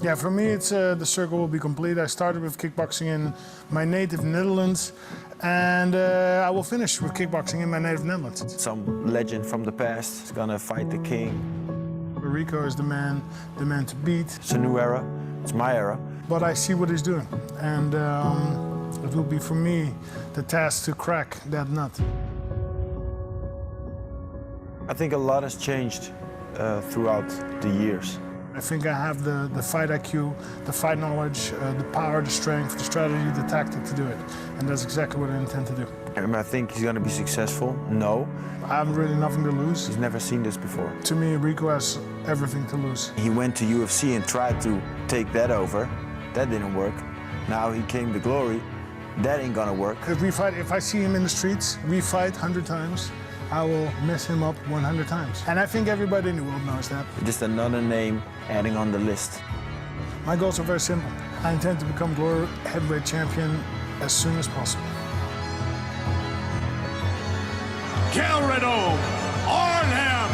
Yeah, for me, it's the circle will be complete. I started with kickboxing in my native Netherlands, and I will finish with kickboxing in my native Netherlands. Some legend from the past is gonna fight the king. Rico is the man to beat. It's a new era. It's my era. But I see what he's doing, and it will be for me the task to crack that nut. I think a lot has changed throughout the years. I think I have the fight IQ, the fight knowledge, the power, the strength, the strategy, the tactic to do it. And that's exactly what I intend to do. I think he's gonna be successful. No. I have really nothing to lose. He's never seen this before. To me, Rico has everything to lose. He went to UFC and tried to take that over. That didn't work. Now he came to Glory. That ain't gonna work. If I see him in the streets, we fight 100 times. I will mess him up 100 times. And I think everybody in the world knows that. Just another name adding on the list. My goals are very simple. I intend to become Glory Heavyweight Champion as soon as possible. Calredo, Arnhem,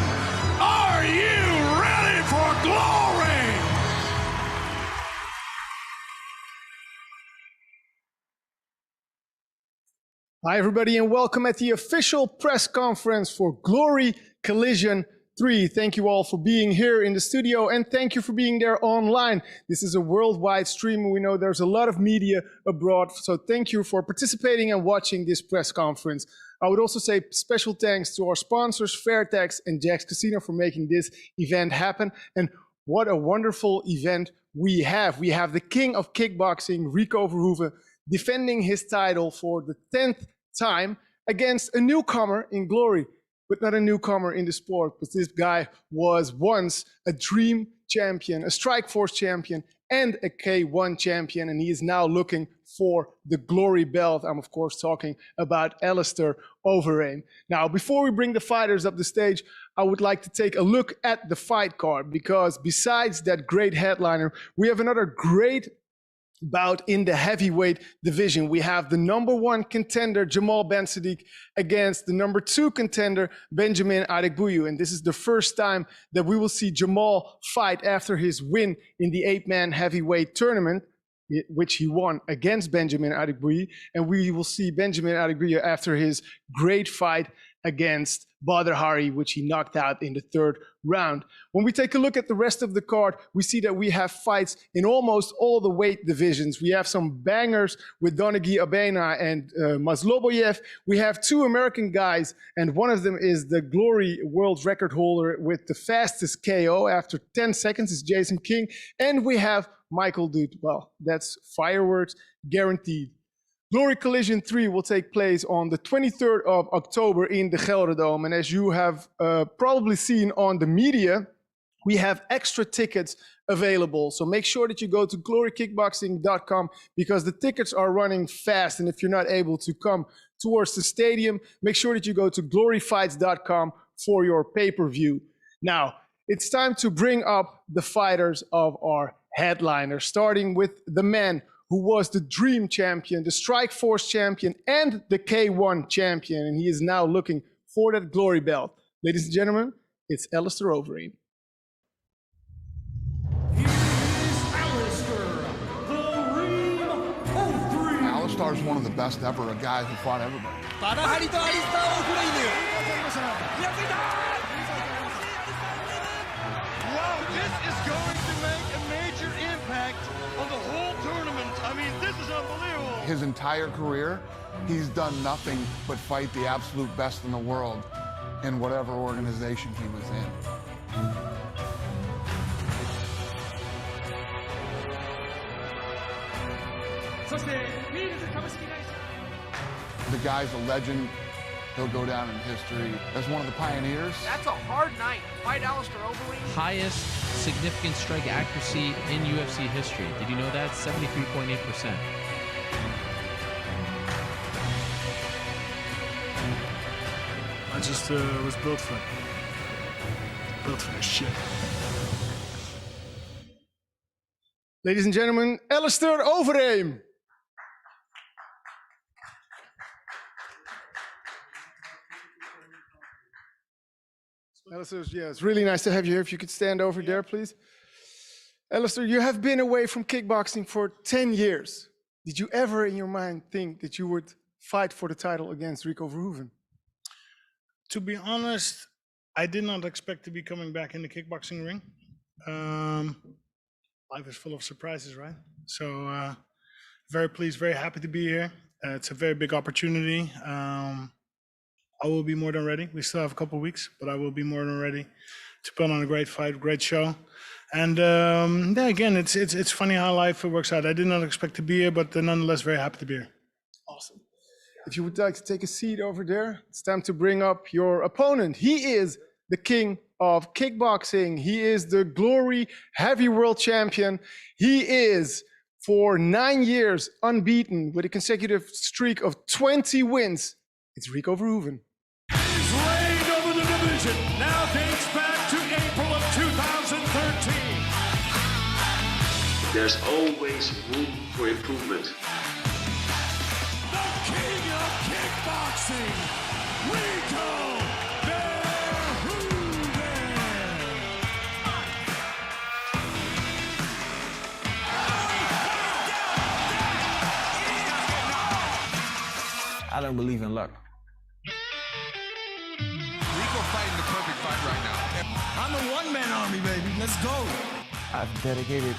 are you ready for glory? Hi everybody and welcome at the official press conference for Glory Collision 3. Thank you all for being here in the studio and thank you for being there online. This is a worldwide stream and we know there's a lot of media abroad, so thank you for participating and watching this press conference. I would also say special thanks to our sponsors, Fairtex and Jack's Casino, for making this event happen. And what a wonderful event we have. We have the king of kickboxing, Rico Verhoeven, defending his title for the 10th time against a newcomer in Glory, but not a newcomer in the sport, but this guy was once a dream champion, a Strikeforce champion, and a K1 champion, and he is now looking for the Glory belt. I'm of course talking about Alistair Overeem. Now, before we bring the fighters up the stage, I would like to take a look at the fight card, because besides that great headliner, we have another great bout in the heavyweight division. We have the #1 contender, Jamal Saddik, against the #2 contender, Benjamin Adegbuyu. And this is the first time that we will see Jamal fight after his win in the 8-man heavyweight tournament, which he won against Benjamin Adegbuyu. And we will see Benjamin Adegbuyu after his great fight against Badr, which he knocked out in the 3rd round. When we take a look at the rest of the card, we see that we have fights in almost all the weight divisions. We have some bangers with Donegi Abena and Masloboyev. We have 2 American guys, and one of them is the Glory world record holder with the fastest KO after 10 seconds, is Jason King. And we have Michael Dude. Well, that's fireworks guaranteed. Glory Collision 3 will take place on the 23rd of October in the Gelderdoom. And as you have probably seen on the media, we have extra tickets available. So make sure that you go to glorykickboxing.com, because the tickets are running fast. And if you're not able to come towards the stadium, make sure that you go to gloryfights.com for your pay-per-view. Now, it's time to bring up the fighters of our headliner, starting with the man who was the Dream Champion, the Strikeforce Champion, and the K1 Champion, and he is now looking for that Glory belt. Ladies and gentlemen, it's Alistair Overeem. Alistair's one of the best ever, a guy who fought everybody. Wow, this is going to make a major impact on the whole tournament. I mean, this is unbelievable. His entire career, he's done nothing but fight the absolute best in the world in whatever organization he was in. The guy's a legend. He'll go down in history as one of the pioneers. That's a hard night. Fight Alistair Overeem. Highest significant strike accuracy in UFC history. Did you know that? 73.8%. I just was built for it. Built for this shit. Ladies and gentlemen, Alistair Overeem. Alistair, yeah, it's really nice to have you here. If you could stand over there, please. Alistair, you have been away from kickboxing for 10 years. Did you ever in your mind think that you would fight for the title against Rico Verhoeven? To be honest, I did not expect to be coming back in the kickboxing ring. Life is full of surprises, right? So very pleased, very happy to be here. It's a very big opportunity. I will be more than ready. We still have a couple of weeks, but I will be more than ready to put on a great fight, great show. And yeah, again, it's funny how life works out. I did not expect to be here, but nonetheless, very happy to be here. Awesome. If you would like to take a seat over there, it's time to bring up your opponent. He is the king of kickboxing. He is the Glory Heavy World Champion. He is, for 9 years, unbeaten with a consecutive streak of 20 wins. It's Rico Verhoeven. His reign over the division now dates back to April of 2013. There's always room for improvement. The king of kickboxing, Rico Verhoeven. I don't believe in luck. Rico fighting the perfect fight right now. I'm a one-man army, baby. Let's go. I've dedicated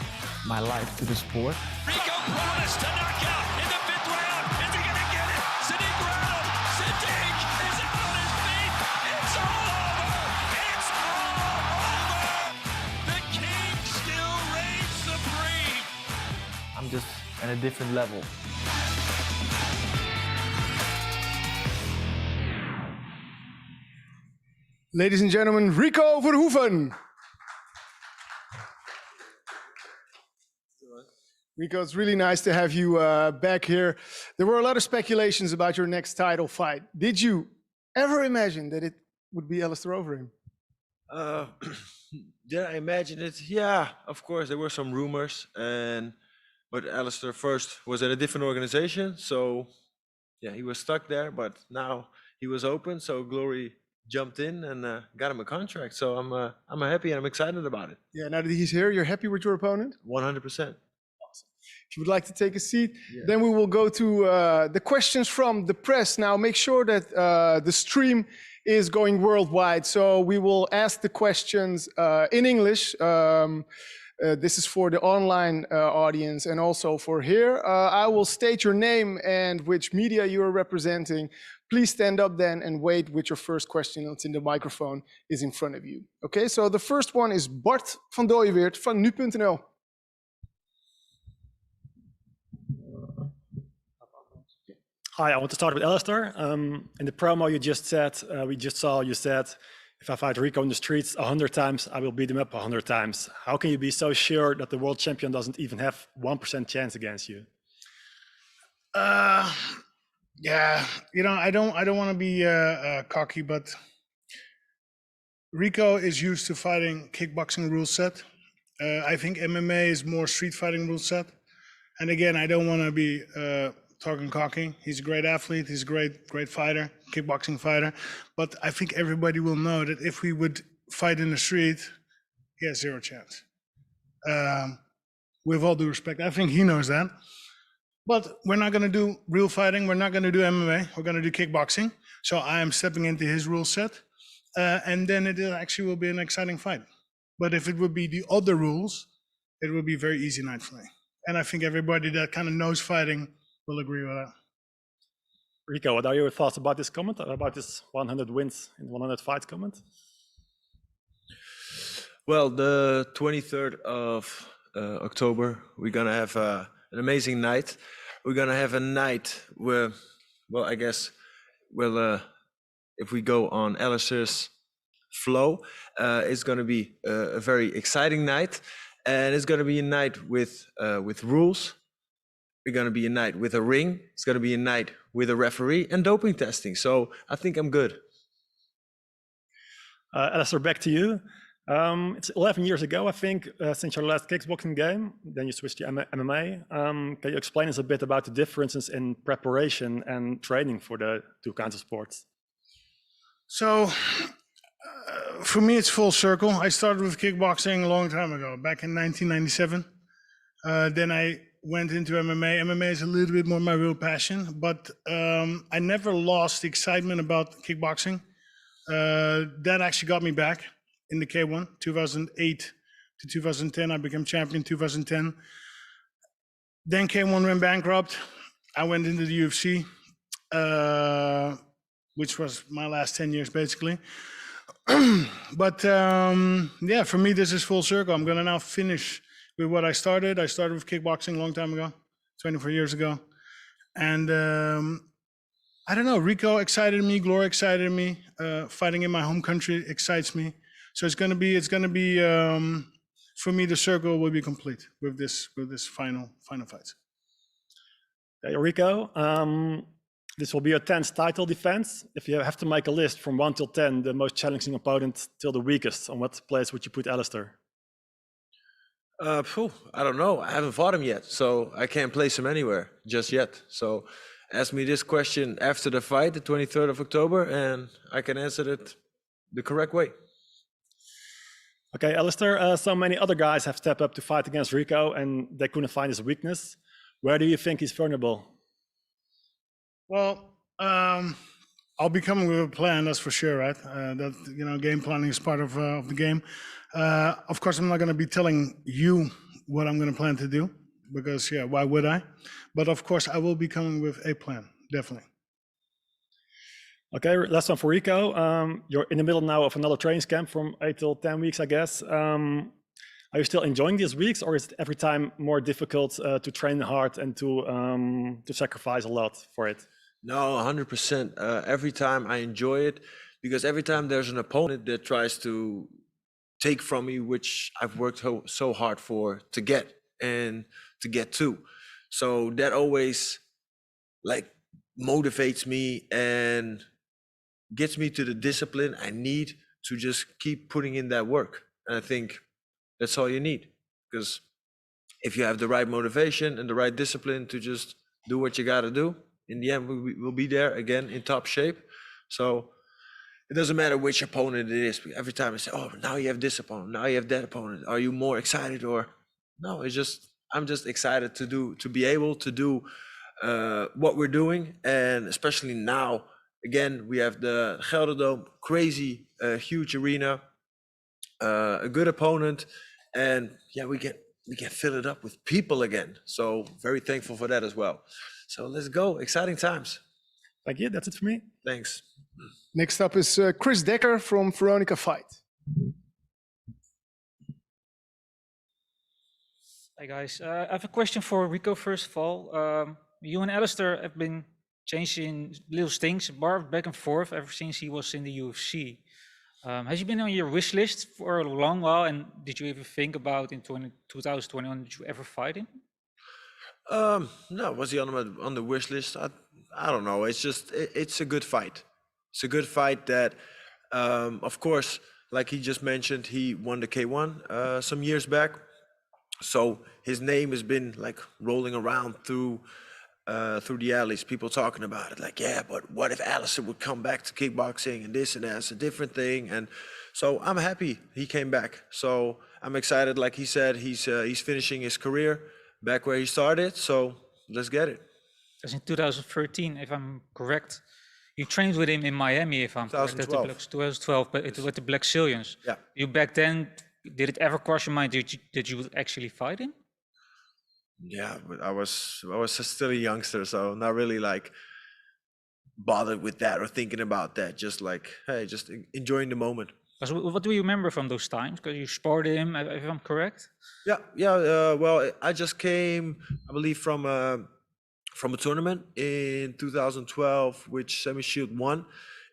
my life to the sport. Rico promised to knock out in the 5th round. Is he gonna get it? Saddik round. Saddik is on his feet. It's all over. It's all over. The king still reigns supreme. I'm just at a different level. Ladies and gentlemen, Rico Verhoeven. Rico, it's really nice to have you back here. There were a lot of speculations about your next title fight. Did you ever imagine that it would be Alistair Overeem? Did I imagine it? Yeah, of course. There were some rumors, but Alistair first was at a different organization, so yeah, he was stuck there. But now he was open, so Glory jumped in and got him a contract. So I'm happy and I'm excited about it. Yeah, now that he's here, you're happy with your opponent? 100%. If you would like to take a seat, then we will go to the questions from the press. Now, make sure that the stream is going worldwide. So we will ask the questions in English. This is for the online audience and also for here. I will state your name and which media you are representing. Please stand up then and wait with your first question until the microphone is in front of you. Okay, so the first one is Bart van Dooyeweert van nu.nl. Hi, I want to start with Alistair. In the promo you just said, you said, if I fight Rico in the streets 100 times, I will beat him up 100 times. How can you be so sure that the world champion doesn't even have 1% chance against you? Yeah, you know, I don't want to be cocky, but Rico is used to fighting kickboxing rule set. I think MMA is more street fighting rule set. And again, I don't want to be talking cocky. He's a great athlete. He's a great fighter, kickboxing fighter. But I think everybody will know that if we would fight in the street, he has zero chance. With all due respect, I think he knows that. But we're not going to do real fighting. We're not going to do MMA. We're going to do kickboxing. So I am stepping into his rule set. And then it actually will be an exciting fight. But if it would be the other rules, it would be a very easy night for me. And I think everybody that kind of knows fighting will agree with that. Rico, what are your thoughts about this comment, about this 100 wins in 100 fights comment? Well, the 23rd of October, we're going to have an amazing night. We're going to have a night where, well, I guess, if we go on Alistair's flow, it's going to be a very exciting night. And it's going to be a night with rules. It's going to be a night with a ring. It's going to be a night with a referee and doping testing. So I think I'm good. Alistair, back to you. It's 11 years ago, I think, since your last kickboxing game. Then you switched to MMA. Can you explain us a bit about the differences in preparation and training for the two kinds of sports? So For me, it's full circle. I started with kickboxing a long time ago, back in 1997. Then I went into MMA. MMA is a little bit more my real passion, but I never lost the excitement about kickboxing. That actually got me back in the K1, 2008 to 2010. I became champion in 2010. Then K1 went bankrupt. I went into the UFC, which was my last 10 years, basically. But yeah, for me, this is full circle. I'm going to now finish with what I started. I started with kickboxing a long time ago, 24 years ago. And I don't know, Rico excited me, Glory excited me, fighting in my home country excites me. So it's going to be, for me, the circle will be complete with this final fights. Hey, Rico, this will be your 10th title defense. If you have to make a list from 1 till 10, the most challenging opponent till the weakest, on what place would you put Alistair? I don't know. I haven't fought him yet, so I can't place him anywhere just yet. So ask me this question after the fight, the 23rd of October, and I can answer it the correct way. Okay, Alistair, so many other guys have stepped up to fight against Rico and they couldn't find his weakness. Where do you think he's vulnerable? Well, I'll be coming with a plan, that's for sure, right? That, you know, game planning is part of the game. Of course, I'm not going to be telling you what I'm going to plan to do because, yeah, why would I? But of course, I will be coming with a plan, definitely. Okay, last one for Rico. You're in the middle now of another training camp from 8 till 10 weeks, I guess. Are you still enjoying these weeks, or is it every time more difficult to train hard and to sacrifice a lot for it? No, 100%. Every time I enjoy it, because every time there's an opponent that tries to take from me, which I've worked so hard for to get and to get to. So that always like motivates me and gets me to the discipline I need to just keep putting in that work. And I think that's all you need, because if you have the right motivation and the right discipline to just do what you got to do, in the end, we'll be there again in top shape. So it doesn't matter which opponent it is. Every time I say, oh, now you have this opponent, now you have that opponent. Are you more excited or no? It's just, I'm just excited to be able to do what we're doing. And especially now, again, we have the Gelderdoom, crazy, huge arena, a good opponent. And yeah, we can fill it up with people again. So very thankful for that as well. So let's go, exciting times. Thank you, that's it for me. Thanks. Next up is Chris Decker from Veronica Fight. Hi guys, I have a question for Rico first of all. You and Alistair have been changing little things, back and forth ever since he was in the UFC. Has he been on your wish list for a long while, and did you ever think about in 2021, did you ever fight him? No, was he on the wish list? I don't know. It's just, it's a good fight. It's a good fight that, of course, like he just mentioned, he won the K1 some years back. So his name has been like rolling around through the alleys, people talking about it, like, yeah, but what if Alistair would come back to kickboxing and this and that? It's a different thing. And so I'm happy he came back. So I'm excited. Like he said, he's finishing his career back where he started. So let's get it. Because in 2013, if I'm correct, you trained with him in Miami, if I'm correct. 2012, but with the Black Zillions. Yeah. You back then, did it ever cross your mind that you would actually fight him? Yeah, but I was still a youngster, so not really like bothered with that or thinking about that. Just like, hey, just enjoying the moment. What do you remember from those times? Because you sparred him, if I'm correct. Yeah. Well, I just came, I believe, from a tournament in 2012, which Semi Shield won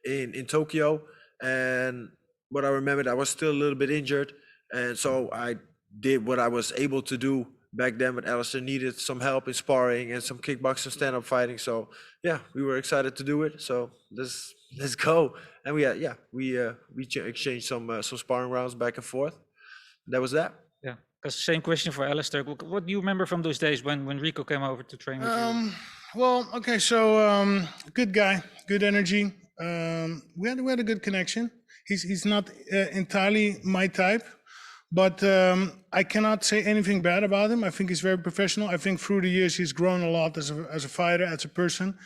in Tokyo. And what I remembered, I was still a little bit injured, and so I did what I was able to do back then. But Alistair needed some help in sparring and some kickboxing, stand-up fighting. So yeah, we were excited to do it. So let's go. And we exchanged some sparring rounds back and forth. That was that. Yeah, because same question for Alistair. What do you remember from those days when Rico came over to train with you? Well, okay, so good guy, good energy. We had a good connection. He's not entirely my type, but I cannot say anything bad about him. I think he's very professional. I think through the years he's grown a lot as a fighter, as a person.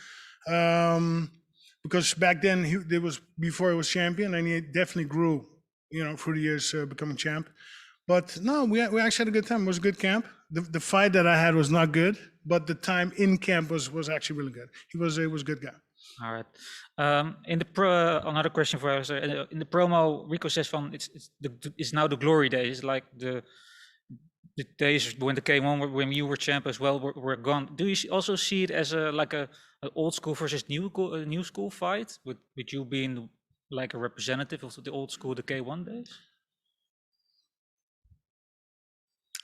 Because back then it was before he was champion, and he definitely grew, through the years becoming champ. But no, we actually had a good time. It was a good camp. The fight that I had was not good, but the time in camp was actually really good. He was a good guy. All right. Another question for us. In the promo, Rico says it's now the glory days. It's like the days when the K1 when you were champ as well were gone. Do you also see it as an old school versus new school fight with you being like a representative of the old school, the K1 days?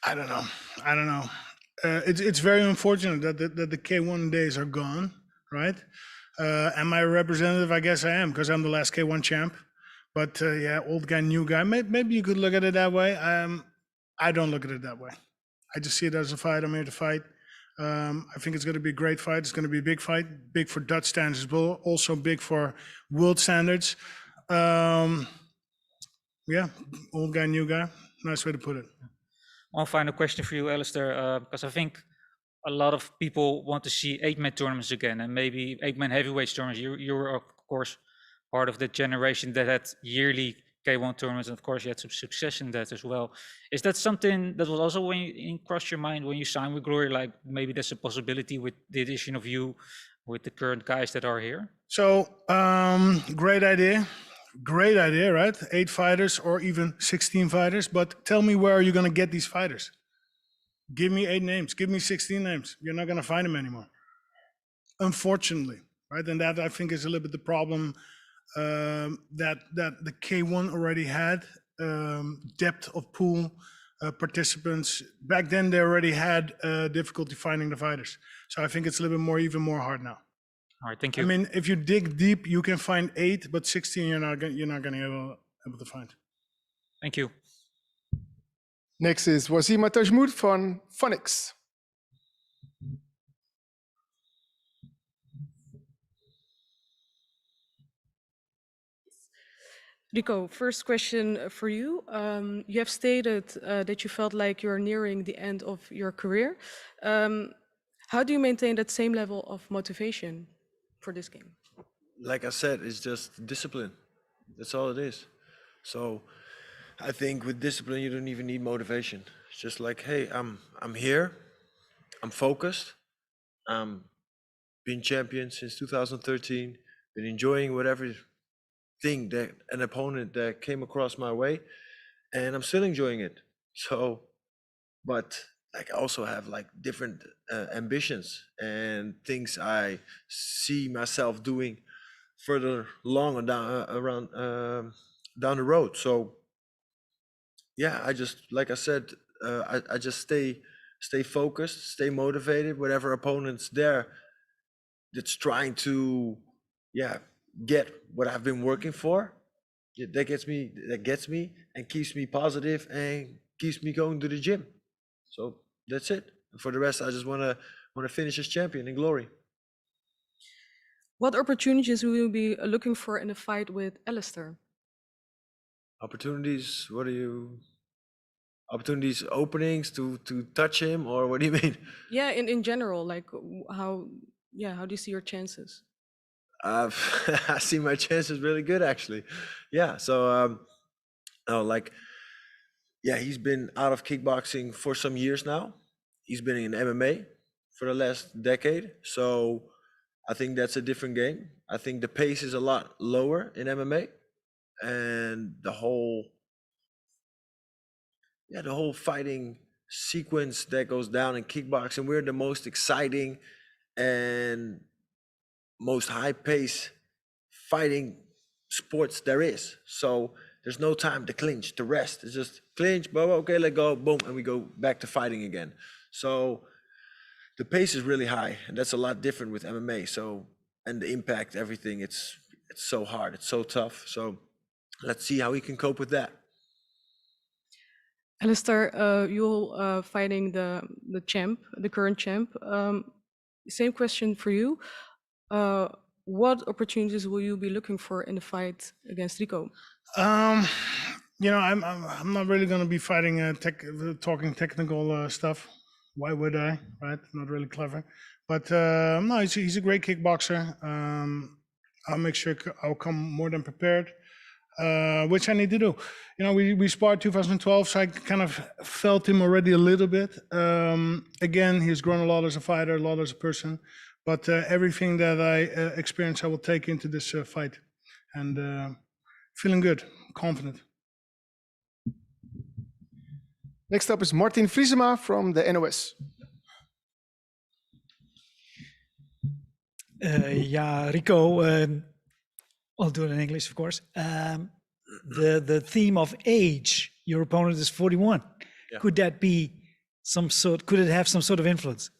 I don't know. It's very unfortunate that the K1 days are gone, right? Am I a representative? I guess I am, because I'm the last K1 champ. But yeah, old guy, new guy. Maybe you could look at it that way. I don't look at it that way. I just see it as a fight. I'm here to fight. I think it's going to be a great fight. It's going to be a big fight, big for Dutch standards, but also big for world standards. Yeah, old guy, new guy. Nice way to put it. One final question for you, Alistair, because I think a lot of people want to see 8-man tournaments again, and maybe 8-man heavyweight tournaments. You were, of course, part of the generation that had yearly K1 tournaments, and of course you had some success in that as well. Is that something that was also crossed your mind when you signed with Glory, like maybe there's a possibility with the addition of you with the current guys that are here? So, great idea, right? 8 fighters or even 16 fighters, but tell me, where are you going to get these fighters? Give me 8 names, give me 16 names. You're not going to find them anymore, unfortunately, right? And that, I think, is a little bit the problem that the K1 already had, depth of pool, participants. Back then, they already had difficulty finding the fighters. So I think it's a little bit even more hard now. All right, thank you. I mean, if you dig deep, you can find 8, but 16 you're not going to be able to find. Thank you. Next is Wasim Tajmoud van Funix. Rico, first question for you. You have stated that you felt like you're nearing the end of your career. How do you maintain that same level of motivation for this game? Like I said, it's just discipline. That's all it is. So I think with discipline, you don't even need motivation. It's just like, hey, I'm here, I'm focused, been champion since 2013, been enjoying whatever thing that an opponent that came across my way, and I'm still enjoying it. So, but like I also have like different ambitions and things I see myself doing further along and down the road. So yeah, I just, like I said, I just stay focused, stay motivated. Whatever opponent's there that's trying to, get what I've been working for, that gets me and keeps me positive and keeps me going to the gym. So that's it. And for the rest, I just want to finish as champion in glory. What opportunities will you be looking for in a fight with Alistair? Opportunities? What are you? Opportunities, openings to touch him, or what do you mean? Yeah, in general, like how do you see your chances? I see my chances really good, actually. Yeah. So, he's been out of kickboxing for some years now. He's been in MMA for the last decade. So I think that's a different game. I think the pace is a lot lower in MMA, and the whole fighting sequence that goes down in kickboxing, we're the most exciting and most high-paced fighting sports there is. So there's no time to clinch, to rest. It's just clinch, boom, okay, let go, boom, and we go back to fighting again. So the pace is really high, and that's a lot different with MMA. So, and the impact, everything, it's so hard, it's so tough. So let's see how he can cope with that. Alistair, you're fighting the champ, the current champ. Same question for you. what opportunities will you be looking for in the fight against Rico? I'm not really going to be fighting talking technical stuff. Why would I? Right? Not really clever. But no, he's a great kickboxer. I'll make sure I'll come more than prepared, which I need to do. We sparred 2012, so I kind of felt him already a little bit. Again, he's grown a lot as a fighter, a lot as a person. But everything that I experience, I will take into this fight. And feeling good, confident. Next up is Martin Vriesema from the NOS. Rico, I'll do it in English, of course. The theme of age, your opponent is 41. Yeah. Could that be could it have some sort of influence?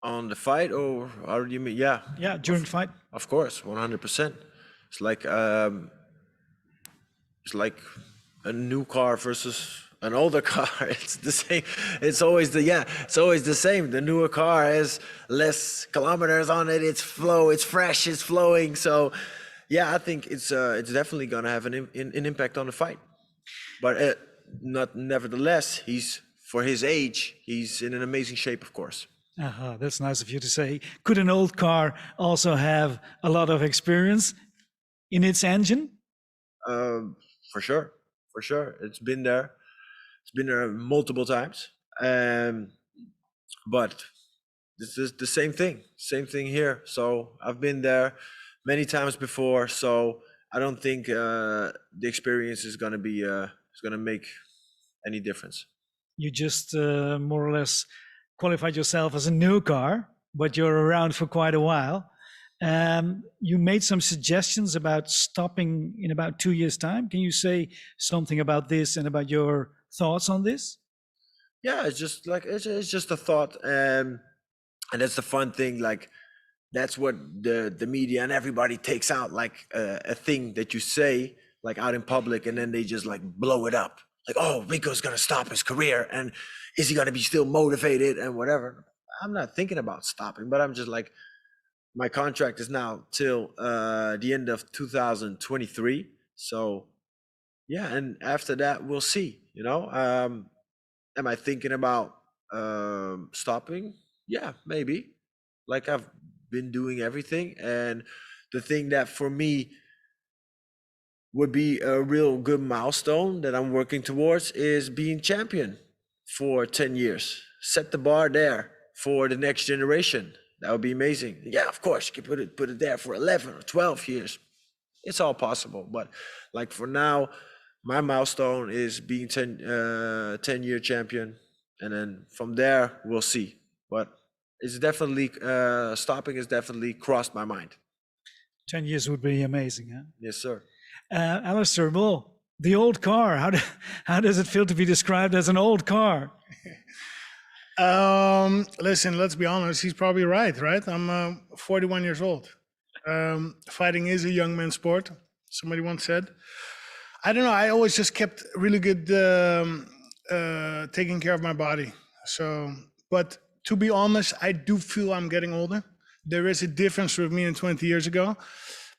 On the fight, or how do you mean? Yeah. Yeah, during the fight. Of course, 100%. It's like a new car versus an older car. It's the same. It's always the same. The newer car has less kilometers on it. It's fresh, it's flowing. So, yeah, I think it's definitely gonna have an impact on the fight. But nevertheless, for his age, he's in an amazing shape, of course. That's nice of you to say. Could an old car also have a lot of experience in its engine? For sure. It's been there. It's been there multiple times. But this is the same thing here. So I've been there many times before. So I don't think the experience is gonna make any difference. You just more or less qualified yourself as a new car, but you're around for quite a while. You made some suggestions about stopping in about 2 years' time. Can you say something about this and about your thoughts on this? Yeah, it's just a thought, and that's the fun thing. Like, that's what the media and everybody takes out, like a thing that you say like out in public, and then they just like blow it up. Like, oh, Rico's gonna stop his career, and is he gonna be still motivated and whatever? I'm not thinking about stopping, but I'm just like, my contract is now till the end of 2023. So yeah, and after that we'll see. Am I thinking about stopping? Yeah, maybe. Like, I've been doing everything, and the thing that for me would be a real good milestone that I'm working towards is being champion for 10 years. Set the bar there for the next generation. That would be amazing. Yeah, of course, you can put it there for 11 or 12 years. It's all possible. But like, for now, my milestone is being 10-year champion. And then from there, we'll see. But it's definitely, stopping has definitely crossed my mind. 10 years would be amazing, huh? Yes, sir. Alistair, well, the old car, how does it feel to be described as an old car? Listen, let's be honest, he's probably right? I'm 41 years old. Fighting is a young man's sport, somebody once said. I don't know, I always just kept really good taking care of my body. So, but to be honest, I do feel I'm getting older. There is a difference with me and 20 years ago,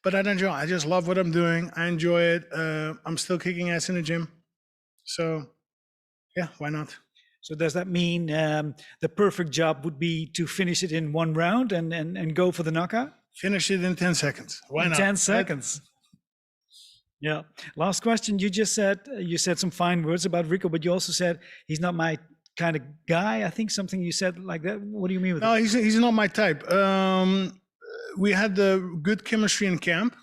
but I don't know, I just love what I'm doing. I enjoy it. I'm still kicking ass in the gym. So yeah, why not? So does that mean the perfect job would be to finish it in one round and go for the knockout? Finish it in 10 seconds. Why not? 10 seconds. Yeah. Last question. You just said, you said some fine words about Rico, but you also said he's not my kind of guy. I think something you said like that. What do you mean with that? No, he's not my type. We had the good chemistry in camp.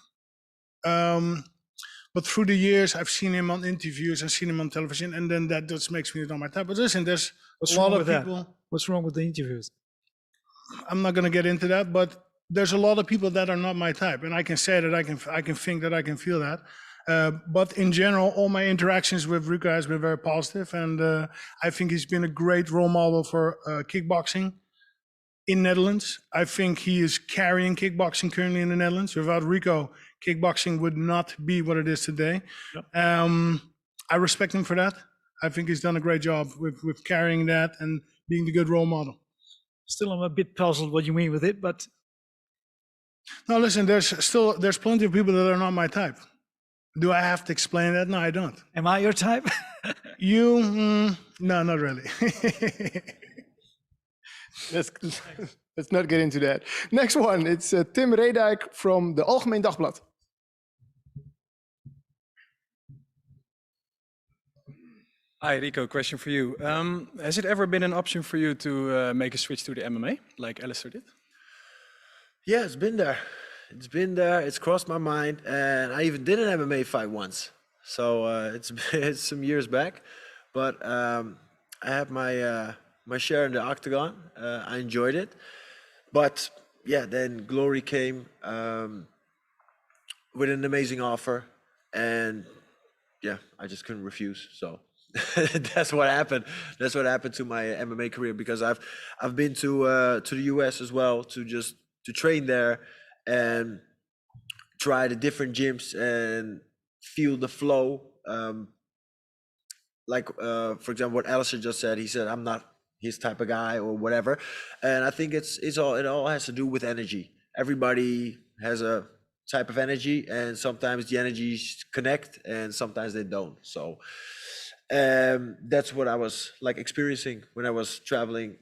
But through the years, I've seen him on interviews, I've seen him on television, and then that just makes me not my type. But listen, there's a lot of people. What's wrong with the interviews? I'm not going to get into that, but there's a lot of people that are not my type, and I can say that, I can think that, I can feel that. But in general, all my interactions with Rico has been very positive, and I think he's been a great role model for kickboxing in Netherlands. I think he is carrying kickboxing currently in the Netherlands. Without Rico, kickboxing would not be what it is today. Yep. I respect him for that. I think he's done a great job with carrying that and being the good role model. Still, I'm a bit puzzled what you mean with it, but No, listen, there's plenty of people that are not my type. Do I have to explain that? No, I don't. Am I your type? No, not really. Let's not get into that. Next one, it's Tim Redijk from the Algemeen Dagblad. Hi, Rico, question for you. Has it ever been an option for you to make a switch to the MMA, like Alistair did? Yeah, it's been there. It's been there. It's crossed my mind, and I even did an MMA fight once. So it's some years back, but I had my share in the octagon. I enjoyed it, but yeah, then Glory came with an amazing offer, and yeah, I just couldn't refuse. So that's what happened. That's what happened to my MMA career, because I've been to the US as well to train there and try the different gyms and feel the flow. For example, what Alistair just said, he said, I'm not his type of guy or whatever. And I think it all has to do with energy. Everybody has a type of energy, and sometimes the energies connect and sometimes they don't. So that's what I was like experiencing when I was traveling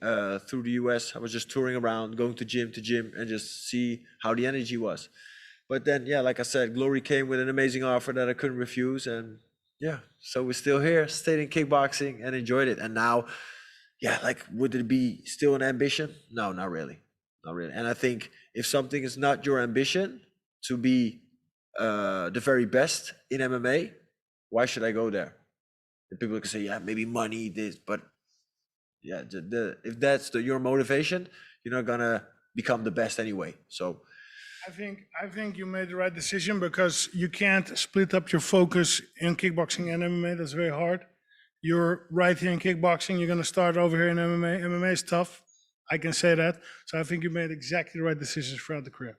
through the US. I was just touring around, going to gym and just see how the energy was. But then, yeah, like I said, Glory came with an amazing offer that I couldn't refuse. And yeah, so we're still here, stayed in kickboxing and enjoyed it. And now, yeah, like, would it be still an ambition? No, not really. Not really. And I think if something is not your ambition to be the very best in MMA, why should I go there? And people can say, yeah, maybe money, this, but yeah, if that's your motivation, you're not gonna become the best anyway. So I think you made the right decision, because you can't split up your focus in kickboxing and MMA. That's very hard. You're right here in kickboxing. You're going to start over here in MMA. MMA is tough. I can say that. So I think you made exactly the right decisions throughout the career.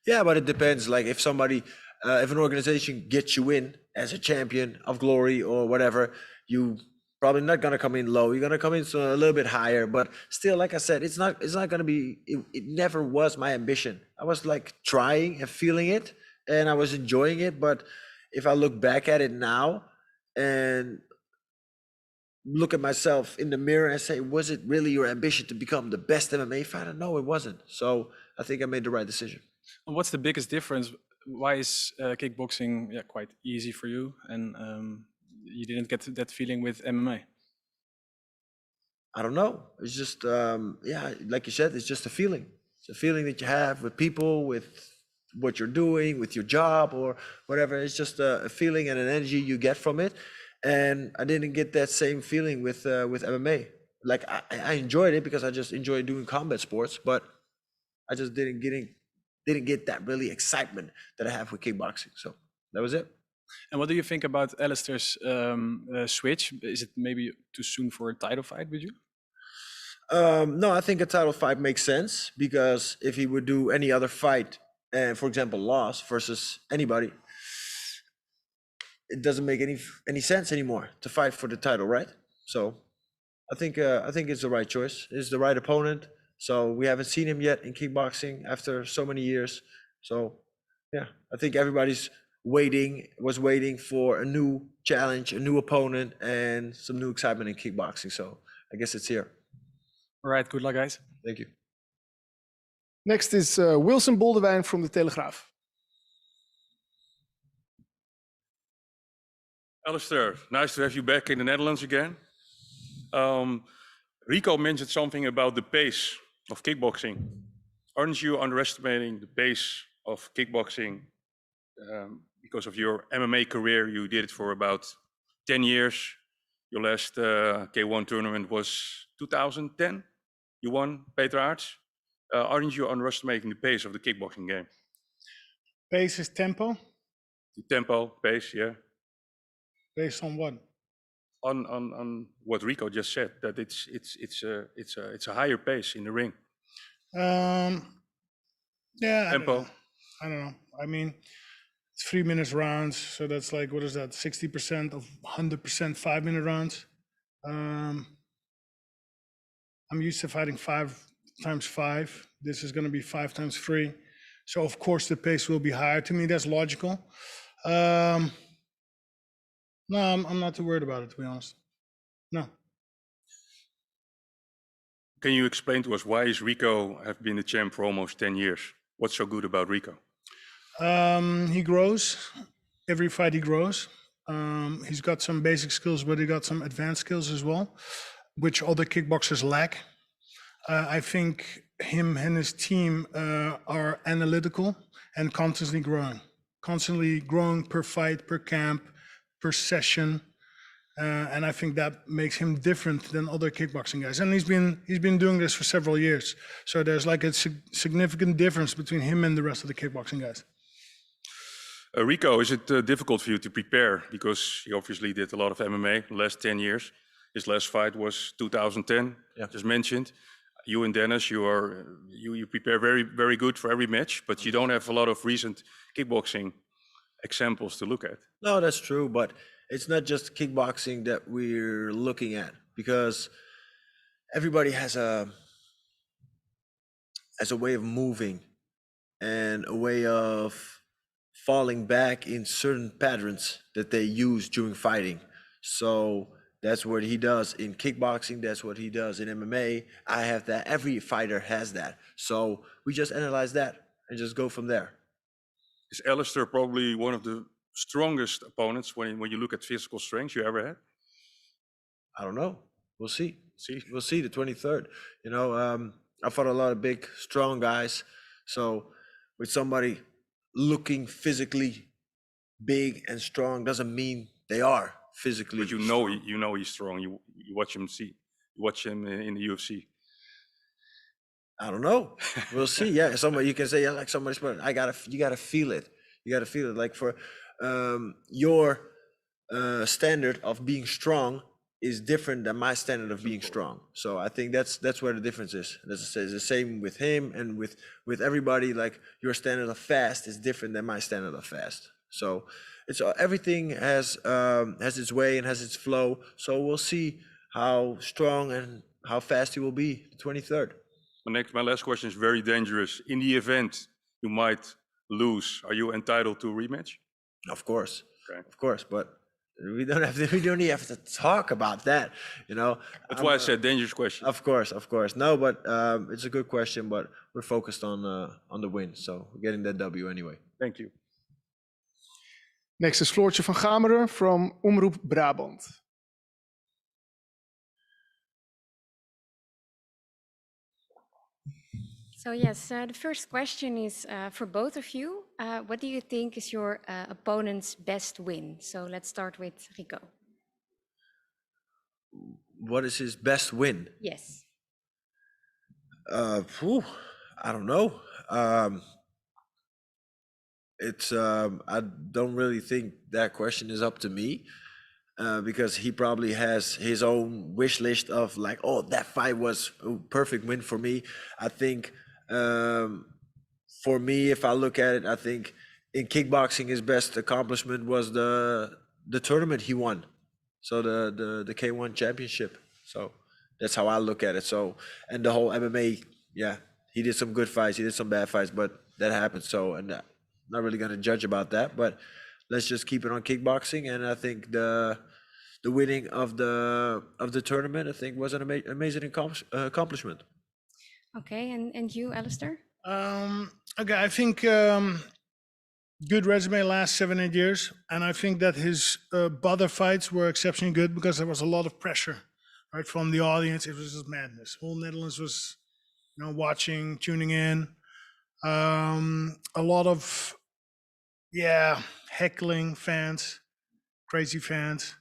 Yeah, but it depends. Like if somebody, if an organization gets you in as a champion of Glory or whatever, you probably not gonna come in low. You're gonna come in a little bit higher. But still, like I said, it's not gonna be. It never was my ambition. I was like trying and feeling it, and I was enjoying it. But if I look back at it now and look at myself in the mirror and say, was it really your ambition to become the best MMA fighter? No, it wasn't. So I think I made the right decision. And what's the biggest difference? Why is kickboxing quite easy for you, and you didn't get that feeling with MMA? I don't know. It's just, like you said, it's just a feeling. It's a feeling that you have with people, with what you're doing, with your job or whatever. It's just a feeling and an energy you get from it. And I didn't get that same feeling with MMA. Like I enjoyed it because I just enjoy doing combat sports, but I just didn't get that really excitement that I have with kickboxing. So that was it. And what do you think about Alistair's switch? Is it maybe too soon for a title fight with you? No, I think a title fight makes sense, because if he would do any other fight and, for example, loss versus anybody, it doesn't make any sense anymore to fight for the title, right? So I think it's the right choice. It's the right opponent. So we haven't seen him yet in kickboxing after so many years. So yeah, I think everybody's was waiting for a new challenge, a new opponent, and some new excitement in kickboxing. So I guess it's here. All right, good luck, guys. Thank you. Next is Wilson Boldewijn from the Telegraaf. Alistair, nice to have you back in the Netherlands again. Rico mentioned something about the pace of kickboxing. Aren't you underestimating the pace of kickboxing because of your MMA career? You did it for about 10 years. Your last K1 tournament was 2010. You won Peter Aerts. Aren't you underestimating the pace of the kickboxing game? Pace is tempo? The tempo, pace, yeah. Based on what? On what Rico just said, that it's a higher pace in the ring. Yeah. Tempo. I don't know. I mean, it's 3 minutes rounds, so that's like, what is that? 60% of 100% 5-minute rounds. I'm used to fighting 5 times 5. This is going to be 5 times 3. So of course the pace will be higher. To me, that's logical. No, I'm not too worried about it, to be honest. No. Can you explain to us why is Rico have been the champ for almost 10 years? What's so good about Rico? He grows. Every fight he grows. He's got some basic skills, but he got some advanced skills as well, which other kickboxers lack. I think him and his team are analytical and constantly growing per fight, per camp, per session. And I think that makes him different than other kickboxing guys. And he's been doing this for several years. So there's like a significant difference between him and the rest of the kickboxing guys. Rico, is it difficult for you to prepare? Because he obviously did a lot of MMA the last 10 years. His last fight was 2010, just mentioned. You and Dennis, you prepare very, very good for every match, but you don't have a lot of recent kickboxing examples to look at. No, that's true, but it's not just kickboxing that we're looking at, because everybody has a way of moving and a way of falling back in certain patterns that they use during fighting. So that's what he does in kickboxing, that's what he does in MMA. I have that, every fighter has that. So we just analyze that and just go from there. Is Alistair probably one of the strongest opponents when you look at physical strength you ever had? I don't know. We'll see. We'll see the 23rd. You know, I fought a lot of big, strong guys. So with somebody looking physically big and strong doesn't mean they are physically. But you know he's strong. You watch him in the UFC. I don't know. We'll see. Yeah, somebody you can say like somebody's, but you gotta feel it. You gotta feel it. Like for your standard of being strong is different than my standard of being strong. So I think that's where the difference is. That's the same with him and with everybody. Like your standard of fast is different than my standard of fast. So it's everything has its way and has its flow. So we'll see how strong and how fast he will be the 23rd. My last question is very dangerous. In the event you might lose, are you entitled to a rematch? Of course, okay. Of course, but we don't even have to talk about that, you know. That's why I said dangerous question. Of course. No, but it's a good question, but we're focused on the win, so we're getting that W anyway. Thank you. Next is Floortje van Gameren from Omroep Brabant. So yes, the first question is for both of you. What do you think is your opponent's best win? So let's start with Rico. What is his best win? Yes. I don't know. I don't really think that question is up to me. Because he probably has his own wish list of like, oh, that fight was a perfect win for me. I think for me, if I look at it, I think in kickboxing his best accomplishment was the tournament he won. So the K1 championship. So that's how I look at it. So, and the whole MMA, yeah, he did some good fights, he did some bad fights, but that happened. So, and I'm not really gonna judge about that, but let's just keep it on kickboxing. And I think the winning of the tournament, I think, was an amazing accomplishment. Okay, and you, Alistair? Okay, I think good resume last 7-8 years, and I think that his Badr fights were exceptionally good because there was a lot of pressure, right, from the audience. It was just madness. Whole Netherlands was, watching, tuning in. A lot of, heckling fans, crazy fans.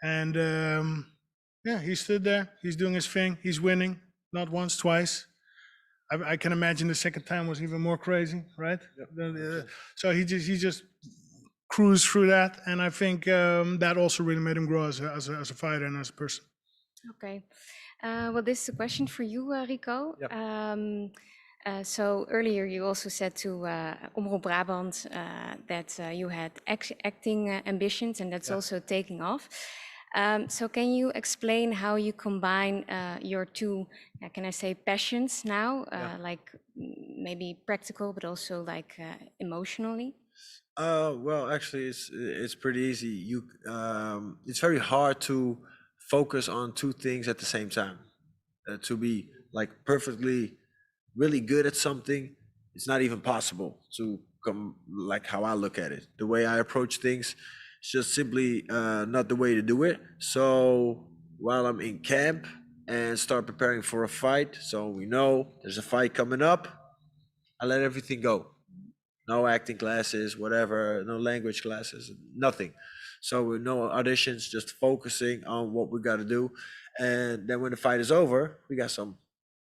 And he stood there. He's doing his thing. He's winning, not once, twice. I can imagine the second time was even more crazy, right? Yep. So he just cruised through that, and I think that also really made him grow as a fighter and as a person. Okay. Well, this is a question for you, Rico. Yep. So earlier you also said to Omroep Brabant that you had acting ambitions, and that's also taking off. So can you explain how you combine your two, can I say, passions now, like maybe practical, but also like emotionally? Well, actually, it's pretty easy. It's very hard to focus on two things at the same time. To be like perfectly, really good at something, it's not even possible to come like how I look at it. The way I approach things, it's just simply not the way to do it. So while I'm in camp and start preparing for a fight, so we know there's a fight coming up, I let everything go. No acting classes, whatever, no language classes, nothing. So with no auditions, just focusing on what we got to do. And then when the fight is over, we got some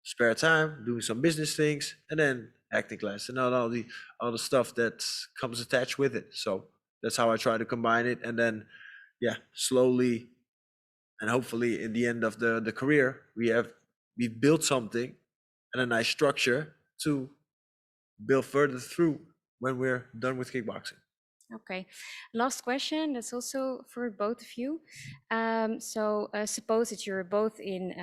spare time, doing some business things, and then acting class and all the stuff that comes attached with it. So that's how I try to combine it. And then, yeah, slowly and hopefully in the end of the career, we've built something and a nice structure to build further through when we're done with kickboxing. Okay, last question. That's also for both of you. Suppose that you're both in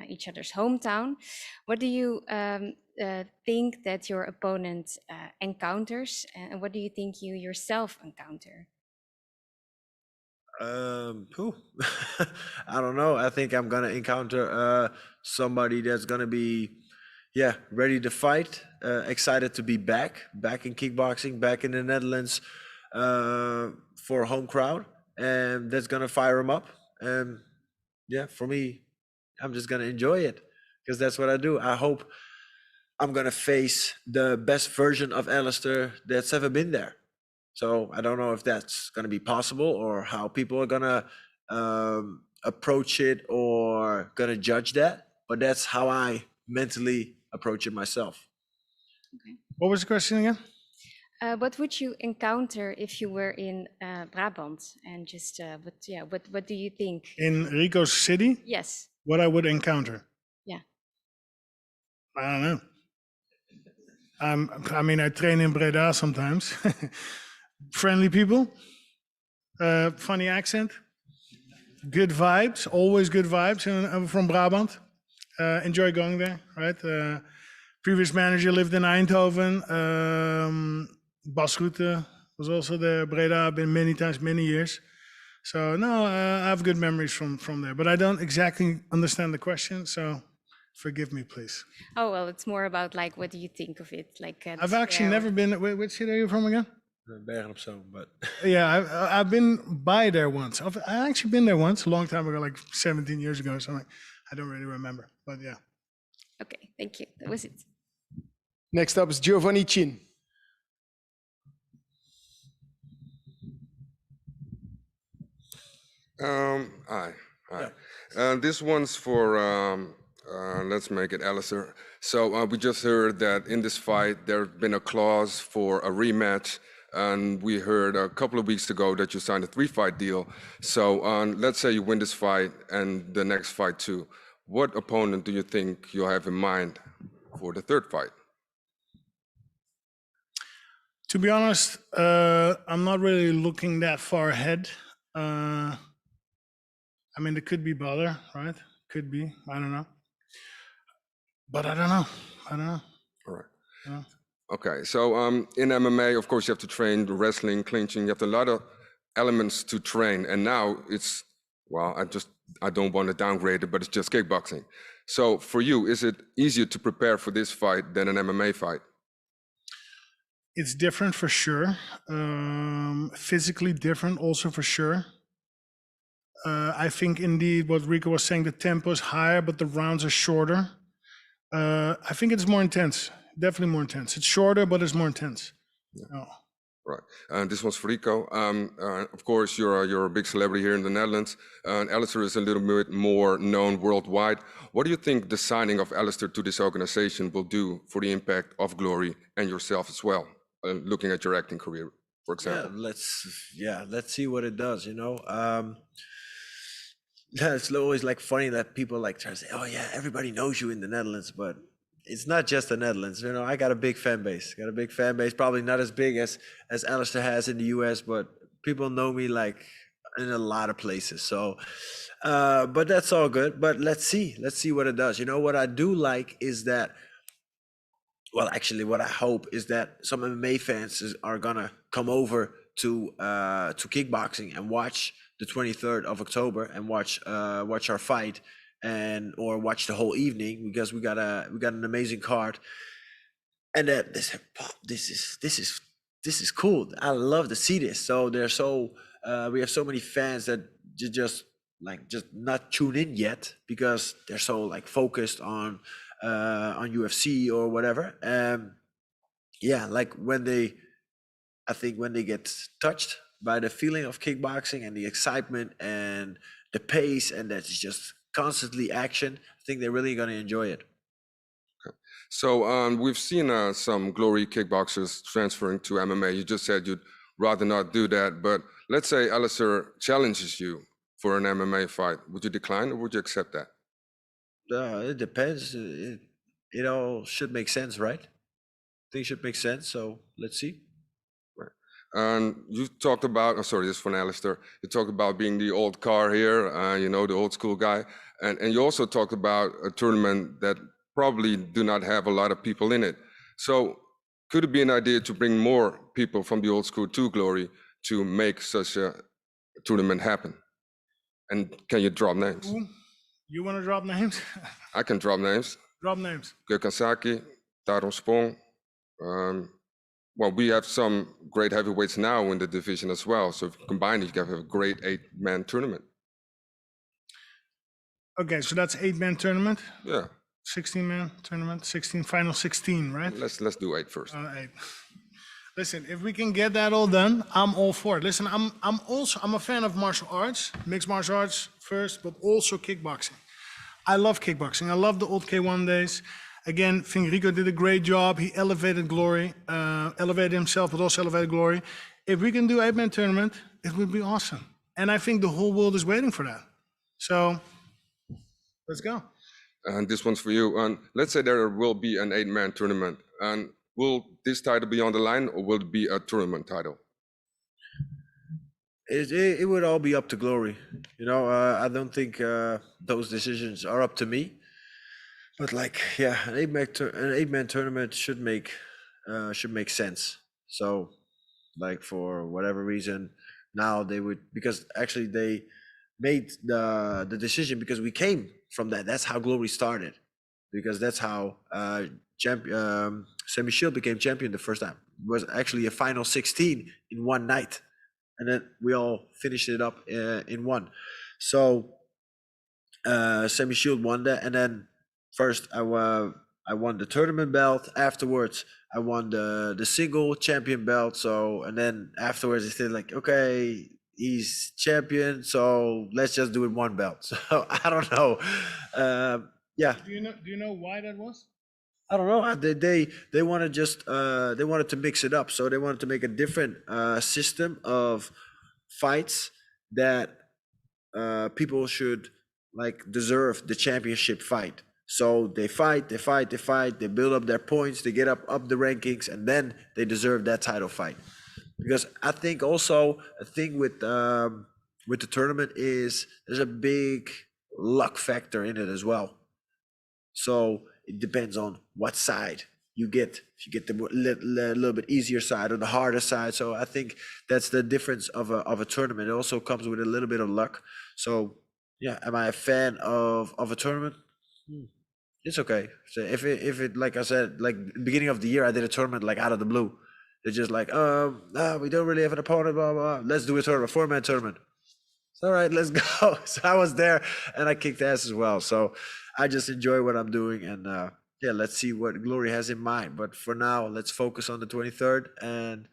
each other's hometown. What do you think that your opponent encounters, and what do you think you yourself encounter? I don't know. I think I'm gonna encounter somebody that's gonna be, yeah, ready to fight, excited to be back in kickboxing, back in the Netherlands for a home crowd, and that's gonna fire him up. And yeah, for me, I'm just gonna enjoy it because that's what I do. I hope I'm gonna face the best version of Alistair that's ever been there. So I don't know if that's gonna be possible or how people are gonna approach it or gonna judge that, but that's how I mentally approach it myself. Okay. What was the question again? What would you encounter if you were in Brabant? And just what do you think? In Rico's city? Yes. What I would encounter? Yeah. I don't know. I mean, I train in Breda sometimes. Friendly people, funny accent, good vibes, always good vibes. And I'm from Brabant. Enjoy going there, right? Previous manager lived in Eindhoven. Bas Rutte was also there. Breda, I've been many times, many years. So no, I have good memories from there. But I don't exactly understand the question, so forgive me, please. Oh well, it's more about like, what do you think of it? Like, I've actually never been. Which city are you from again? Bergen op Zoom, but yeah, I've been by there once. I've actually been there once, a long time ago, like 17 years ago or something. I don't really remember, but yeah. Okay, thank you. That was it. Next up is Giovanni Chin. Hi. This one's for, let's make it Alistair. So we just heard that in this fight, there's been a clause for a rematch. And we heard a couple of weeks ago that you signed a 3-fight deal. So let's say you win this fight and the next fight too. What opponent do you think you'll have in mind for the third fight? To be honest, I'm not really looking that far ahead. I mean, it could be Badr, right? Could be. I don't know. But I don't know. All right. Yeah. Okay, so in MMA, of course, you have to train the wrestling, clinching. You have a lot of elements to train. And now it's, well, I don't want to downgrade it, but it's just kickboxing. So for you, is it easier to prepare for this fight than an MMA fight? It's different for sure. Physically different also for sure. I think indeed what Rico was saying, the tempo is higher, but the rounds are shorter. I think it's more intense. Definitely more intense. It's shorter, but it's more intense. Yeah. Oh. Right. This one's for Rico. Of course, you're a big celebrity here in the Netherlands. Alistair is a little bit more known worldwide. What do you think the signing of Alistair to this organization will do for the impact of Glory and yourself as well? Looking at your acting career, for example. Let's see what it does. You know, it's always like funny that people like try to say, "Oh yeah, everybody knows you in the Netherlands," but it's not just the Netherlands. You know, I got a big fan base. Probably not as big as Alistair has in the US, but people know me like in a lot of places. So, but that's all good. But let's see what it does. You know, what I do like is that well, actually, what I hope is that some MMA fans are gonna come over to kickboxing and watch the 23rd of October and watch our fight or watch the whole evening, because we got an amazing card. And that this is cool. I love to see this. So we have so many fans that just not tune in yet because they're so like focused on UFC or whatever. Yeah, like when they get touched by the feeling of kickboxing and the excitement and the pace, and that's just constantly action, I think they're really gonna enjoy it. So we've seen some Glory kickboxers transferring to MMA. You just said you'd rather not do that, but let's say Alistair challenges you for an MMA fight. Would you decline or would you accept that? It depends. It all should make sense, right? Things should make sense. So let's see. Right. And you talked about, oh, sorry, this is from Alistair. You talked about being the old car here, you know, the old school guy. And you also talked about a tournament that probably do not have a lot of people in it. So could it be an idea to bring more people from the old school to Glory to make such a tournament happen? And can you drop names? Ooh, you want to drop names? I can drop names. Drop names. Gökhan Taron Spong. Well, we have some great heavyweights now in the division as well. So if you combine it, you can have a great 8-man tournament. Okay, so that's 8-man tournament? Yeah. 16-man tournament, final 16, right? Let's do 8 first. 8. Listen, if we can get that all done, I'm all for it. Listen, I'm a fan of martial arts, mixed martial arts first, but also kickboxing. I love kickboxing. I love the old K1 days. Again, I think Rico did a great job. He elevated Glory, elevated himself, but also elevated Glory. If we can do 8-man tournament, it would be awesome. And I think the whole world is waiting for that. So let's go. And this one's for you. And let's say there will be an 8-man tournament. And will this title be on the line or will it be a tournament title? It would all be up to Glory. You know, I don't think those decisions are up to me. But like, yeah, an 8-man tournament should make sense. So, like for whatever reason, now they would, because actually they made the decision because we came from that. That's how Glory started, because that's how Sammy Shield became champion the first time. It was actually a final 16 in one night, and then we all finished it up in one. So Sammy Shield won that, and then first I won the tournament belt. Afterwards, I won the single champion belt. So, and then afterwards, they said like, okay, he's champion, so let's just do it one belt. So I don't know. Yeah. Do you know why that was? I don't know. They want to just they wanted to mix it up. So they wanted to make a different system of fights that people should like deserve the championship fight. So they fight, they build up their points, they get up the rankings, and then they deserve that title fight. Because I think also a thing with the tournament is there's a big luck factor in it as well. So it depends on what side you get. If you get the little bit easier side or the harder side. So I think that's the difference of a tournament. It also comes with a little bit of luck. So yeah, am I a fan of a tournament? It's okay. So if it like I said, like beginning of the year, I did a tournament like out of the blue. They're just like, we don't really have an opponent, blah, blah, blah. Let's do a tournament, 4-man tournament. It's all right, let's go. So I was there and I kicked ass as well. So I just enjoy what I'm doing, and yeah, let's see what Glory has in mind. But for now, let's focus on the 23rd and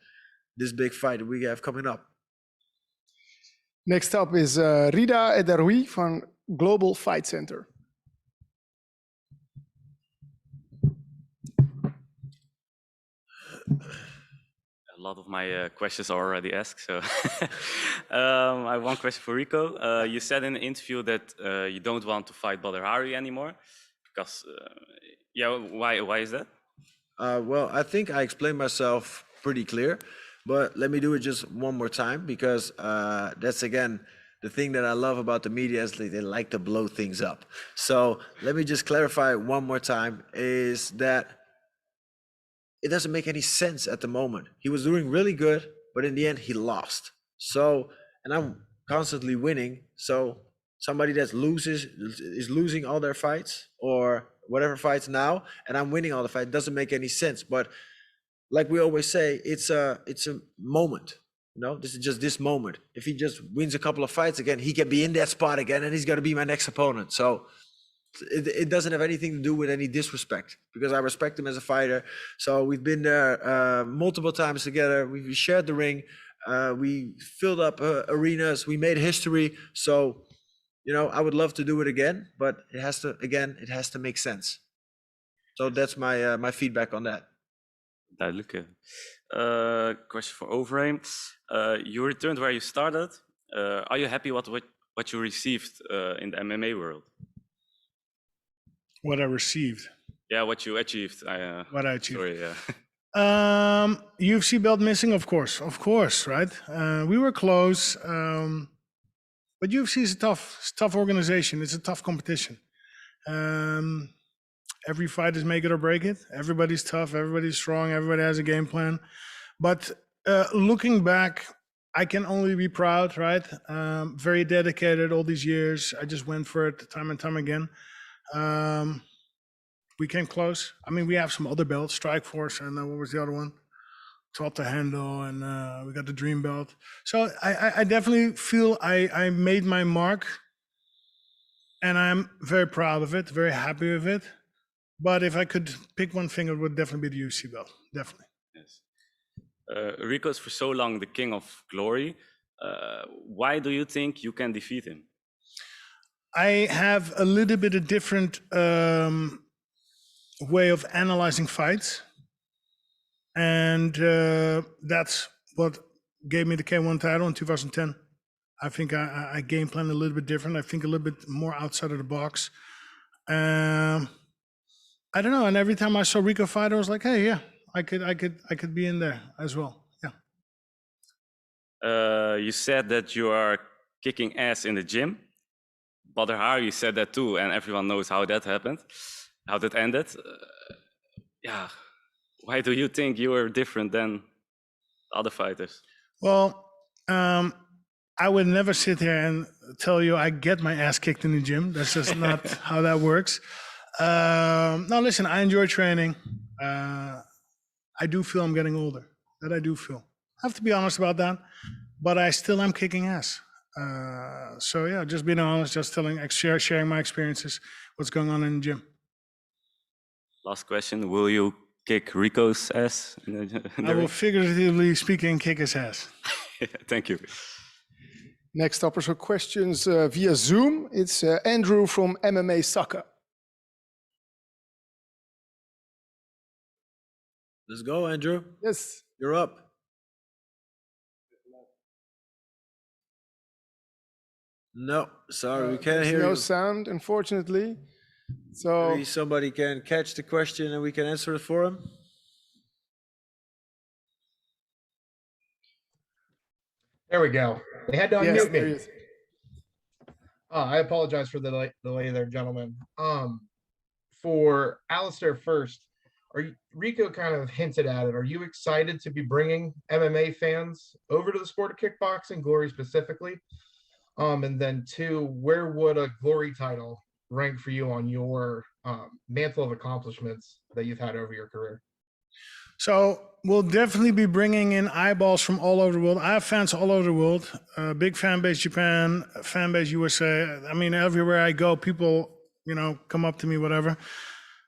this big fight we have coming up. Next up is Rida Ederoui from Global Fight Center. A lot of my questions are already asked, so I have one question for Rico. You said in the interview that you don't want to fight Badr anymore, because yeah, why is that? Well, I think I explained myself pretty clear, but let me do it just one more time, because that's again the thing that I love about the media is they like to blow things up. So let me just clarify one more time: is that it doesn't make any sense at the moment. He was doing really good, but in the end he lost. So, and I'm constantly winning. So somebody that is losing all their fights or whatever fights now, and I'm winning all the fights, doesn't make any sense. But like we always say, it's a moment. You know, this is just this moment. If he just wins a couple of fights again, he can be in that spot again, and he's going to be my next opponent. So it doesn't have anything to do with any disrespect, because I respect him as a fighter. So we've been there multiple times together. We shared the ring. We filled up arenas. We made history. So, you know, I would love to do it again, but it has to make sense. So that's my my feedback on that. Duidelijk. Question for Overeem. You returned where you started. Are you happy what you received in the MMA world? What I received. Yeah, what you achieved. What I achieved. Sorry, yeah. UFC belt missing, of course, right? We were close, but UFC is a tough organization. It's a tough competition. Every fight is make it or break it. Everybody's tough. Everybody's strong. Everybody has a game plan. But looking back, I can only be proud, right? Very dedicated all these years. I just went for it time and time again. We came close. I mean, we have some other belts, Strikeforce, and what was the other one? Taught to handle, and we got the Dream belt. So I definitely feel I made my mark, and I'm very proud of it, very happy with it. But if I could pick one thing, it would definitely be the UFC belt, definitely. Yes. Rico is for so long the king of glory. Why do you think you can defeat him? I have a little bit of different way of analyzing fights. And that's what gave me the K1 title in 2010. I think I game plan a little bit different. I think a little bit more outside of the box. I don't know. And every time I saw Rico fight, I was like, hey, yeah, I could be in there as well. Yeah. You said that you are kicking ass in the gym. Badr, you said that too, and everyone knows how that happened, how that ended. Yeah. Why do you think you are different than other fighters? Well, I would never sit here and tell you I get my ass kicked in the gym. That's just not how that works. No, listen, I enjoy training. I do feel I'm getting older. That I do feel. I have to be honest about that, but I still am kicking ass. So yeah, just being honest, just sharing my experiences, what's going on in the gym. Last question, will you kick Rico's ass? I will figuratively speaking kick his ass. Thank you. Next up is for questions via Zoom. It's Andrew from MMA Soccer. Let's go, Andrew. Yes. You're up. No, sorry, we can't hear you. No sound, unfortunately. So maybe somebody can catch the question and we can answer it for him. There we go. They had to unmute me. There he is. I apologize for the delay there, gentlemen. For Alistair first, Rico kind of hinted at it. Are you excited to be bringing MMA fans over to the sport of kickboxing, Glory specifically? And then two, where would a Glory title rank for you on your mantle of accomplishments that you've had over your career? So we'll definitely be bringing in eyeballs from all over the world. I have fans all over the world. Big fan base Japan, fan base USA. I mean, everywhere I go, people, come up to me, whatever.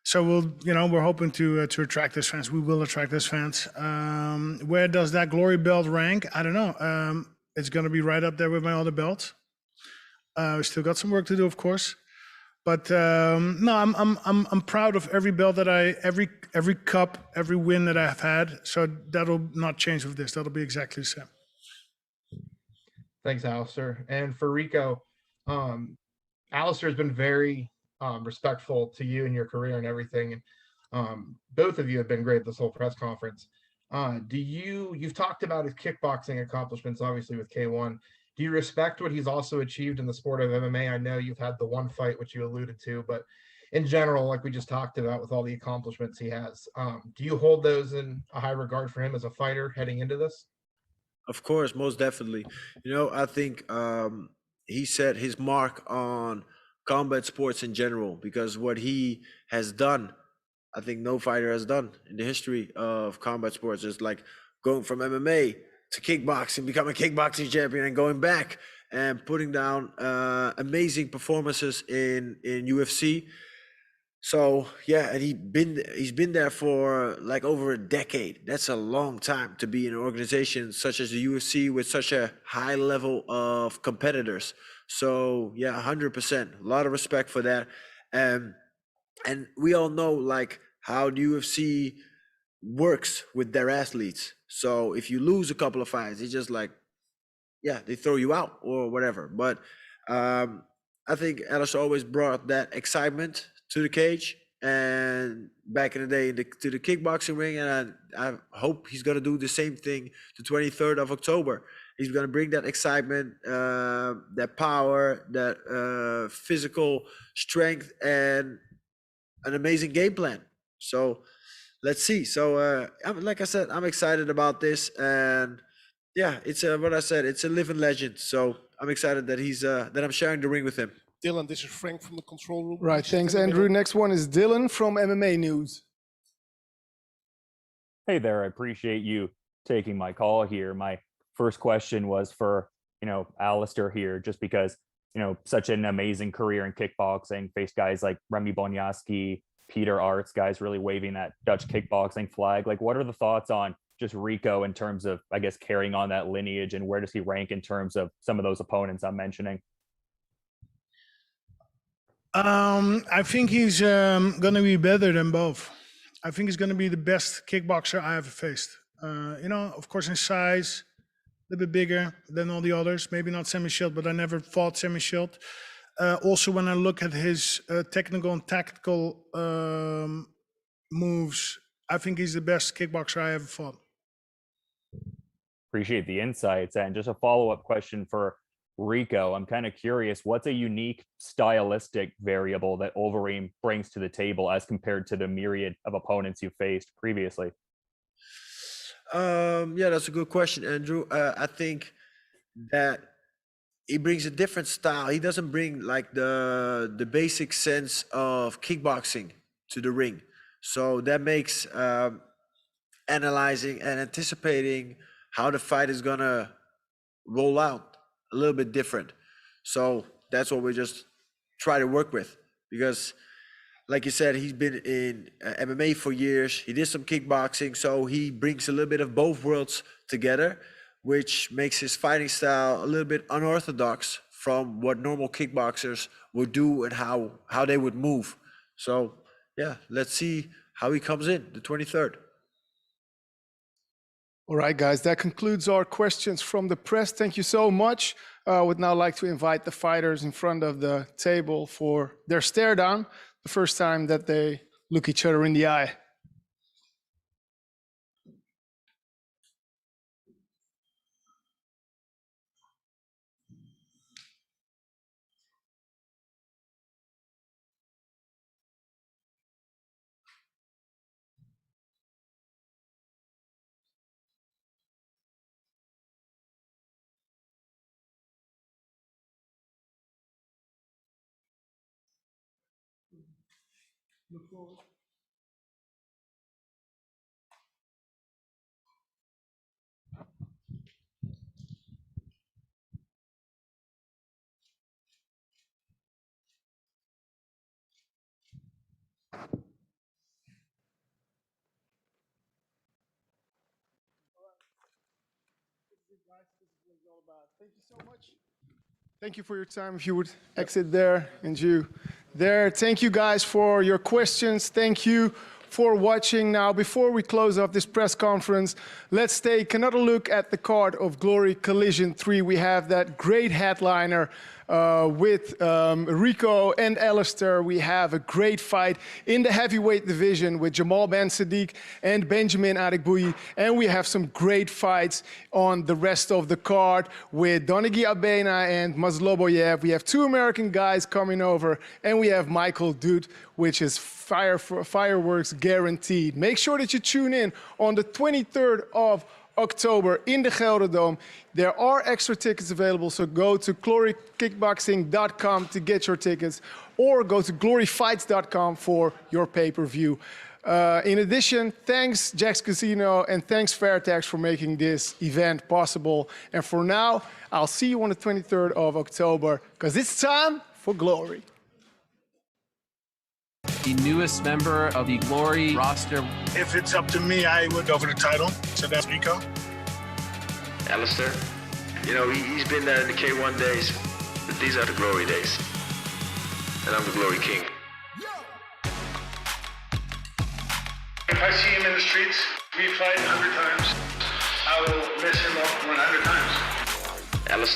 So we're hoping to attract those fans. We will attract those fans. Where does that Glory belt rank? I don't know. It's going to be right up there with my other belts. We still got some work to do, of course. But no, I'm proud of every belt that every cup, every win that I've had. So that'll not change with this. That'll be exactly the same. Thanks, Alistair. And for Rico, Alistair has been very respectful to you and your career and everything. Both of you have been great this whole press conference. You've talked about his kickboxing accomplishments, obviously with K1. Do you respect what he's also achieved in the sport of MMA? I know you've had the one fight, which you alluded to, but in general, like we just talked about with all the accomplishments he has. Do you hold those in a high regard for him as a fighter heading into this? Of course, most definitely. You know, I think he set his mark on combat sports in general, because what he has done, I think no fighter has done in the history of combat sports. Is like going from MMA to kickboxing, becoming a kickboxing champion, and going back and putting down amazing performances in UFC. So yeah, and he's been there for like over a decade. That's a long time to be in an organization such as the UFC with such a high level of competitors. So yeah, 100%. A lot of respect for that. And we all know like how the UFC works with their athletes. So if you lose a couple of fights, it's just like, yeah, they throw you out or whatever. But I think Alistair always brought that excitement to the cage, and back in the day to the kickboxing ring, and I hope he's gonna do the same thing the 23rd of October. He's gonna bring that excitement, that power, that physical strength, and an amazing game plan. So let's see. So like I said, I'm excited about this, and yeah, it's what I said. It's a living legend. So I'm excited that he's that I'm sharing the ring with him. Dylan, this is Frank from the control room. Right, thanks, Andrew. Next one is Dylan from MMA News. Hey there, I appreciate you taking my call here. My first question was for, Alistair here, just because, such an amazing career in kickboxing, faced guys like Remy Bonjasky, Peter Arts, guys really waving that Dutch kickboxing flag. Like, what are the thoughts on just Rico in terms of, I guess, carrying on that lineage, and where does he rank in terms of some of those opponents I'm mentioning? I think he's going to be better than both. I think he's going to be the best kickboxer I ever faced. Of course, in size, a little bit bigger than all the others. Maybe not semi-shield, but I never fought semi-shield. Also, when I look at his technical and tactical moves, I think he's the best kickboxer I ever fought. Appreciate the insights. And just a follow-up question for Rico, I'm kind of curious, what's a unique stylistic variable that Overeem brings to the table as compared to the myriad of opponents you faced previously? Yeah, that's a good question, Andrew. I think that he brings a different style. He doesn't bring like the basic sense of kickboxing to the ring. So that makes analyzing and anticipating how the fight is gonna roll out a little bit different. So that's what we just try to work with, because like you said, he's been in MMA for years. He did some kickboxing, so he brings a little bit of both worlds together, which makes his fighting style a little bit unorthodox from what normal kickboxers would do and how they would move. So yeah, let's see how he comes in the 23rd. All right, guys, that concludes our questions from the press. Thank you so much. I would now like to invite the fighters in front of the table for their stare down, the first time that they look each other in the eye. Look forward. Thank you so much. Thank you for your time. If you would exit there, and you there. Thank you guys for your questions. Thank you for watching. Now, before we close off this press conference, let's take another look at the card of Glory Collision 3. We have that great headliner, with Rico and Alistair. We have a great fight in the heavyweight division with Jamal Ben Saddik and Benjamin Adekbuyi. And we have some great fights on the rest of the card with Donigi Abena and Mazloboyev. We have 2 American guys coming over, and we have Michael Dude, which is fireworks guaranteed. Make sure that you tune in on the 23rd of October in the Gelderdoom. There are extra tickets available, so go to glorykickboxing.com to get your tickets, or go to gloryfights.com for your pay-per-view. In addition, thanks Jack's Casino and thanks Fairtax for making this event possible. And for now, I'll see you on the 23rd of October, because it's time for Glory. The newest member of the Glory roster. If it's up to me, I would go for the title. So that's Rico. Alistair, you know, he's been there in the K1 days, but these are the Glory days. And I'm the Glory King. If I see him in the streets, we fight 100 times, I will miss him up 100 times. Alistair.